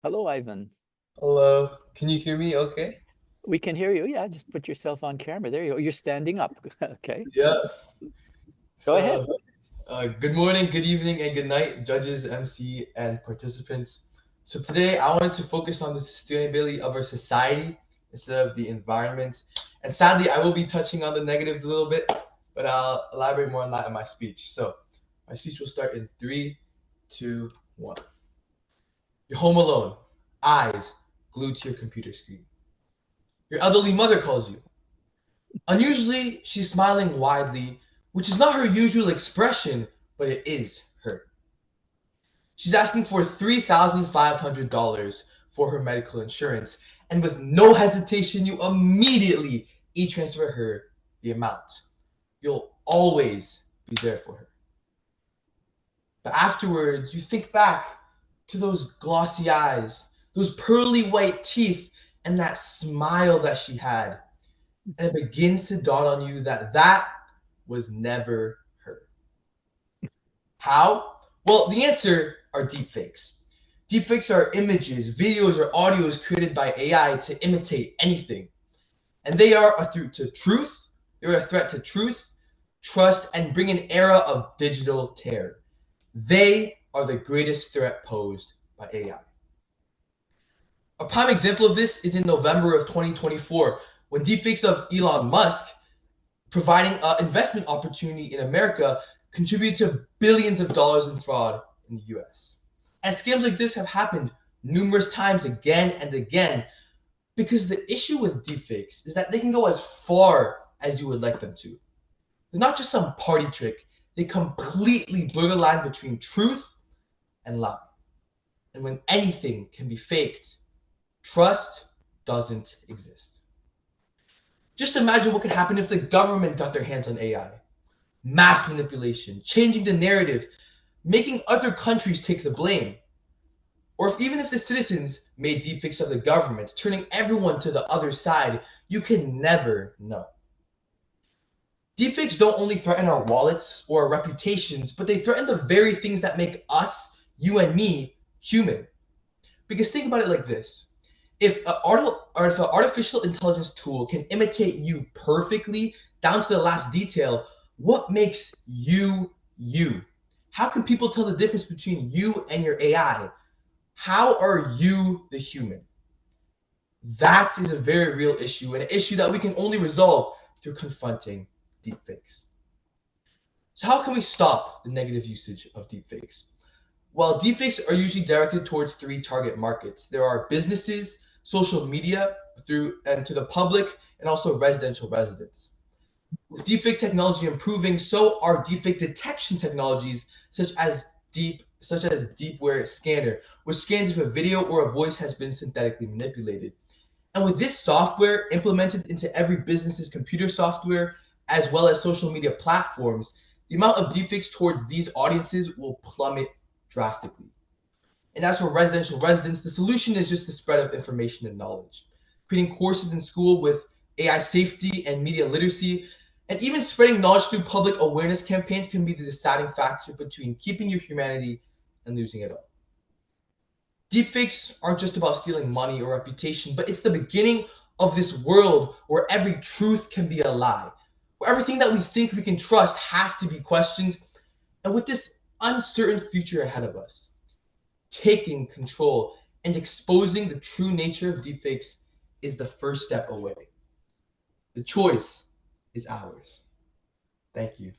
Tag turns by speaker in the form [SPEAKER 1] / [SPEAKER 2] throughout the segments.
[SPEAKER 1] Hello, Ivan.
[SPEAKER 2] Hello, can you hear me okay?
[SPEAKER 1] We can hear you. Yeah, just put yourself on camera. There you go. You're standing up. Okay,
[SPEAKER 2] Yeah.
[SPEAKER 1] go ahead.
[SPEAKER 2] So, good morning, good evening, and good night, judges, MC, and participants. So, today I wanted to focus on the sustainability of our society instead of the environment. And sadly, I will be touching on the negatives a little bit, but I'll elaborate more on that in my speech. So, my speech will start in three, two, one. You're home alone, eyes glued to your computer screen. Your elderly mother calls you. Unusually, she's smiling widely, which is not her usual expression, but it is her. She's asking for $3,500 for her medical insurance, and with no hesitation, you immediately e-transfer her the amount. You'll always be there for her. But afterwards, you think back to those glossy eyes, those pearly white teeth, and that smile that she had. And it begins to dawn on you that that was never her. How? Well, the answer are deepfakes. Deepfakes are images, videos, or audios created by AI to imitate anything. And they are a threat to truth, they're a threat to truth, trust, and bring an era of digital terror. They are the greatest threat posed by AI. A prime example of this is in November of 2024, when deepfakes of Elon Musk providing an investment opportunity in America contribute to billions of dollars in fraud in the US. And scams like this have happened numerous times again and again because the issue with deepfakes is that they can go as far as you would like them to. They're not just some party trick, they completely blur the line between truth and lie. And when anything can be faked, trust doesn't exist. Just imagine what could happen if the government got their hands on AI. Mass manipulation, changing the narrative, making other countries take the blame. Or if even if the citizens made deepfakes of the government, turning everyone to the other side, you can never know. Deepfakes don't only threaten our wallets or our reputations, but they threaten the very things that make us, you and me, human. Because think about it like this. If an artificial intelligence tool can imitate you perfectly down to the last detail, what makes you you? How can people tell the difference between you and your AI? How are you the human? That is a very real issue, and an issue that we can only resolve through confronting deepfakes. So, how can we stop the negative usage of deepfakes? Well, deepfakes are usually directed towards three target markets. There are businesses, social media, through and to the public, and also residential residents. With deepfake technology improving, so are deepfake detection technologies such as deepware scanner, which scans if a video or a voice has been synthetically manipulated. And with this software implemented into every business's computer software, as well as social media platforms, the amount of deepfakes towards these audiences will plummet drastically. And as for residential residents, the solution is just the spread of information and knowledge. Creating courses in school with AI safety and media literacy, and even spreading knowledge through public awareness campaigns can be the deciding factor between keeping your humanity and losing it all. Deepfakes aren't just about stealing money or reputation, but it's the beginning of this world where every truth can be a lie, where everything that we think we can trust has to be questioned, and with this uncertain future ahead of us, taking control and exposing the true nature of deepfakes is the first step away. The choice is ours. Thank you.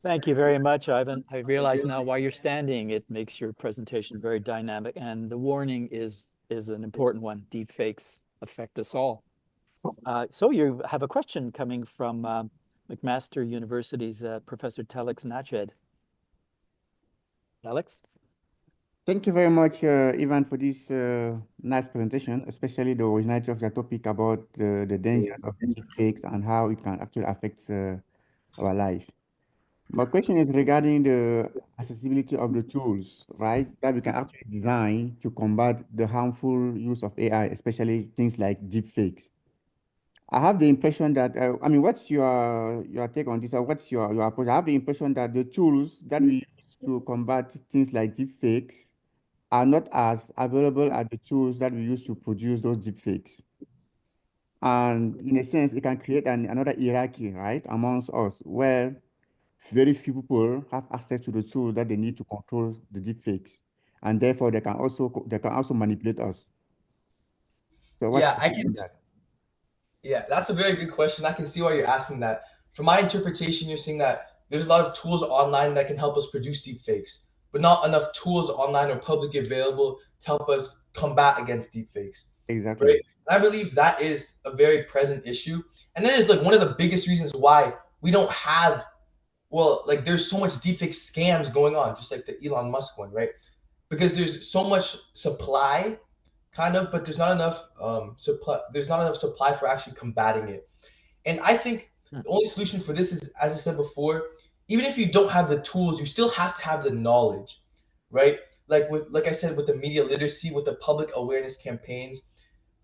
[SPEAKER 1] Thank you very much, Ivan. I realize now why you're standing. It makes your presentation very dynamic, and the warning is an important one. Deepfakes affect us all. So you have a question coming from McMaster University's Professor Telex Nached. Alex?
[SPEAKER 3] Thank you very much, Ivan, for this nice presentation, especially the originality of the topic about the dangers of deepfakes and how it can actually affect our life. My question is regarding the accessibility of the tools, right, that we can actually design to combat the harmful use of AI, especially things like deepfakes. I have the impression that, I mean, what's your take on this, or what's your approach? I have the impression that the tools that we use to combat things like deepfakes are not as available as the tools that we use to produce those deepfakes. And in a sense, it can create another hierarchy, right, amongst us, where very few people have access to the tools that they need to control the deepfakes, and therefore they can also manipulate us. So what's
[SPEAKER 2] Yeah,
[SPEAKER 3] your
[SPEAKER 2] I
[SPEAKER 3] take
[SPEAKER 2] can.
[SPEAKER 3] on that?
[SPEAKER 2] Yeah, that's a very good question. I can see why you're asking that. From my interpretation, you're saying that there's a lot of tools online that can help us produce deepfakes, but not enough tools online or publicly available to help us combat against deepfakes.
[SPEAKER 3] Exactly.
[SPEAKER 2] Right? And I believe that is a very present issue. And that is like one of the biggest reasons why we don't have, well, like there's so much deepfake scams going on, just like the Elon Musk one, right? Because there's so much supply kind of, but there's not enough supply. There's not enough supply for actually combating it. And I think the only solution for this is, as I said before, even if you don't have the tools, you still have to have the knowledge, right? Like I said, with the media literacy, with the public awareness campaigns,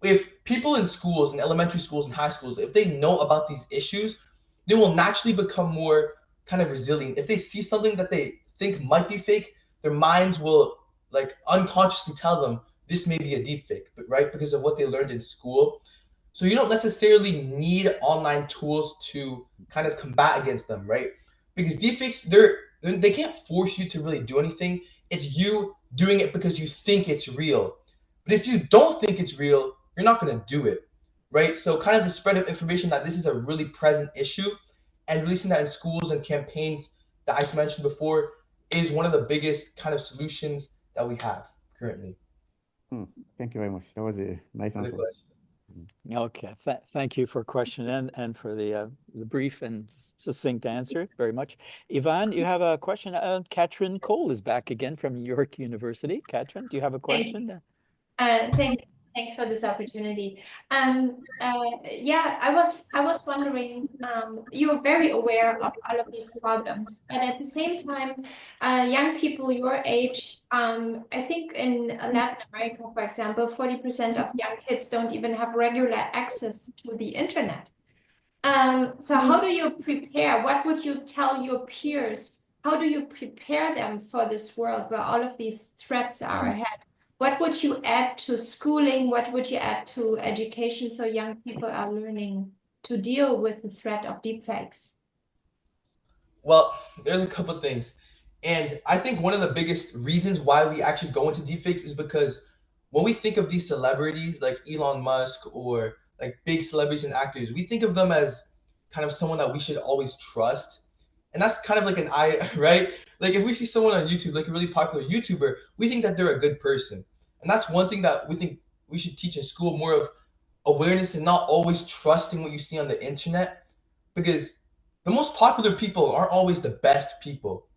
[SPEAKER 2] if people in schools, in elementary schools and high schools, if they know about these issues, they will naturally become more kind of resilient. If they see something that they think might be fake, their minds will like unconsciously tell them this may be a deep fake, but right, because of what they learned in school. So you don't necessarily need online tools to kind of combat against them, right? Because deepfakes, they can't force you to really do anything. It's you doing it because you think it's real. But if you don't think it's real, you're not going to do it, right? So kind of the spread of information that this is a really present issue and releasing that in schools and campaigns that I mentioned before is one of the biggest kind of solutions that we have currently.
[SPEAKER 3] Thank you very much. That was a nice
[SPEAKER 2] For the
[SPEAKER 3] answer.
[SPEAKER 2] question.
[SPEAKER 1] Okay, thank you for question and for the brief and succinct answer very much. Ivan, you have a question? Katrin Cole is back again from York University. Katrin, do you have a question?
[SPEAKER 4] Thanks for this opportunity. Yeah, I was wondering, you're very aware of all of these problems, but at the same time, young people your age, I think in Latin America, for example, 40% of young kids don't even have regular access to the internet. So how do you prepare? What would you tell your peers? How do you prepare them for this world where all of these threats are ahead? What would you add to schooling? What would you add to education so young people are learning to deal with the threat of deepfakes?
[SPEAKER 2] Well, there's a couple of things. And I think one of the biggest reasons why we actually go into deepfakes is because when we think of these celebrities like Elon Musk or like big celebrities and actors, we think of them as kind of someone that we should always trust. And that's kind of like an eye, right? Like if we see someone on YouTube, like a really popular YouTuber, we think that they're a good person. And that's one thing that we think we should teach in school, more of awareness and not always trusting what you see on the internet. Because the most popular people aren't always the best people,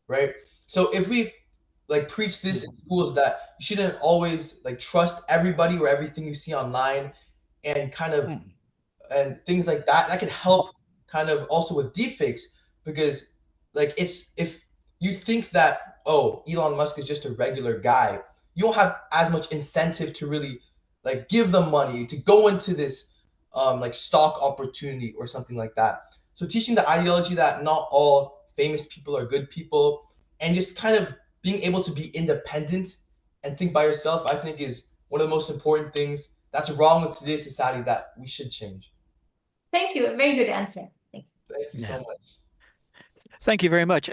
[SPEAKER 2] right? So if we like preach this in schools that you shouldn't always like trust everybody or everything you see online and kind of and things like that, that can help kind of also with deepfakes because like it's if you think that Elon Musk is just a regular guy, you don't have as much incentive to really like give them money to go into this like stock opportunity or something like that. So teaching the ideology that not all famous people are good people and just kind of being able to be independent and think by yourself, I think is one of the most important things that's wrong with today's society that we should change.
[SPEAKER 4] Thank you. A very good answer. Thanks.
[SPEAKER 2] Thank you so much.
[SPEAKER 1] Thank you very much.